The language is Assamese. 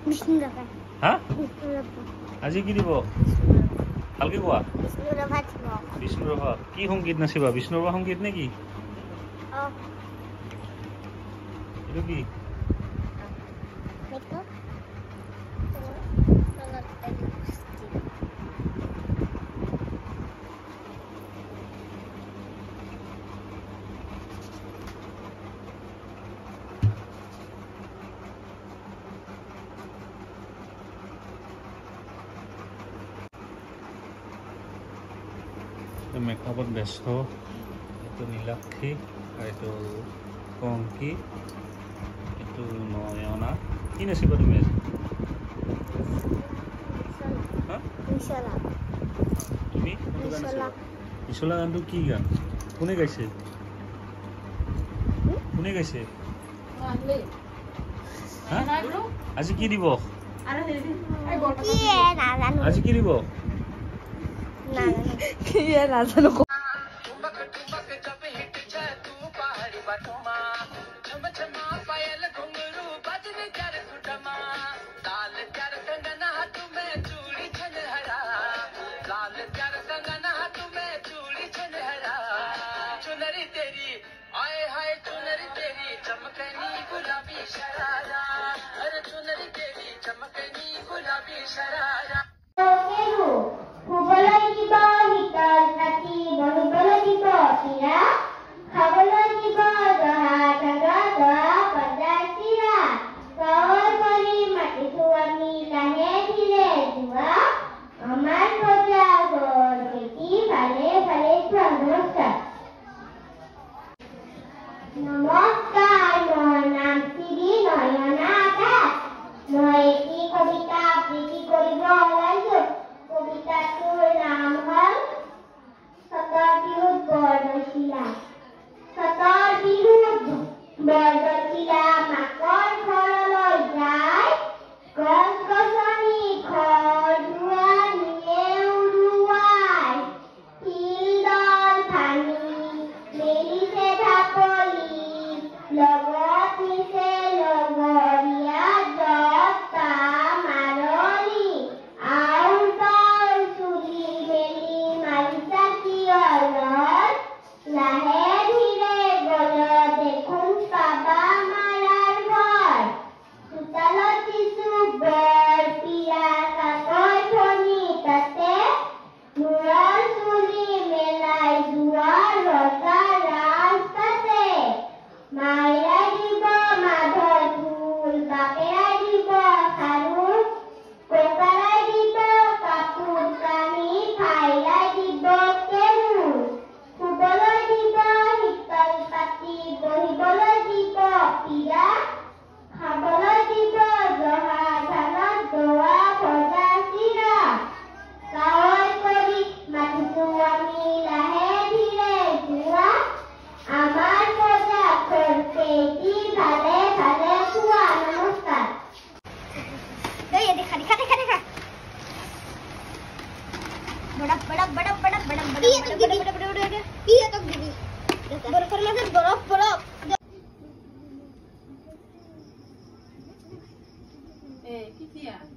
বিষ্ণুৰাভা হা বিষ্ণুৰাভা আজি কি দিব ভালকে কোৱা বিষ্ণুৰাভা বিষ্ণুৰাভা কি সংগীত নাচিবা বিষ্ণুৰাভা সংগীত নেকি এইটো কি দেখো মেকআপত ব্যস্ত এইটো নীলাক্ষী আৰু এইটো কংকি এইটো নয়না কি নাচিবা তুমি আজি তুমি বিচলা গানটো কি গান কোনে গাইছে আজি কি দিৱস আজি কি দিৱস নাজানো নমস্কাৰ মোৰ নাম শ্ৰী নয়না দাস মই এটি কবিতা আবৃত্তি কৰিব ওলাইছো কবিতাটোৰ নাম হ'ল চতৰ বিহুত বৰদৈচিলা চতৰ বিহুত বৰদৈচিলা মাকৰ ঘৰলৈ যায় গছ গছনি ঘৰ দুৱাৰ নিয়ে উৰুৱাই শিলডল ভাঙি মেলিছে ঢাপলি লগত নিছে লগৰীয়া দহটা মাৰলি আউতৰ চুলি মেলি মাৰিছা কিয়ৰ লাহে ধীৰে গ'লে দেখোন পাবা মাৰাৰ ঘৰ চোতালত দিছো বৰ পিয়া কাকৈ ধনি তাতে মূৰৰ চুলি মেলাই যোৱাৰ ৰজা ৰাস্তাতে মায়েৰাই দিব মাধৰ ফুল বাপেৰাই দিব খাৰু ককাৰাই দিব কাপোৰ কানি ভাইৰাই দিব কেমু শুবলৈ দিব শীতল পাতি বহিবলৈ দিব পীৰা খাবলৈ দিব জহা ধানত দোৱা ভজা চিৰা গাঁৱৰ কৰি মাতিছো আমি লাহে ধীৰে যোৱা আমাৰ প্ৰজা ঘৰপেটি ভালে ভালে খোৱা নমস্কাৰ দেখা দেখা দেখা দেখা বৰফ বৰফ বৰফ বৰফ বৰফ বৰফৰ মাজত বৰফ বৰফ কি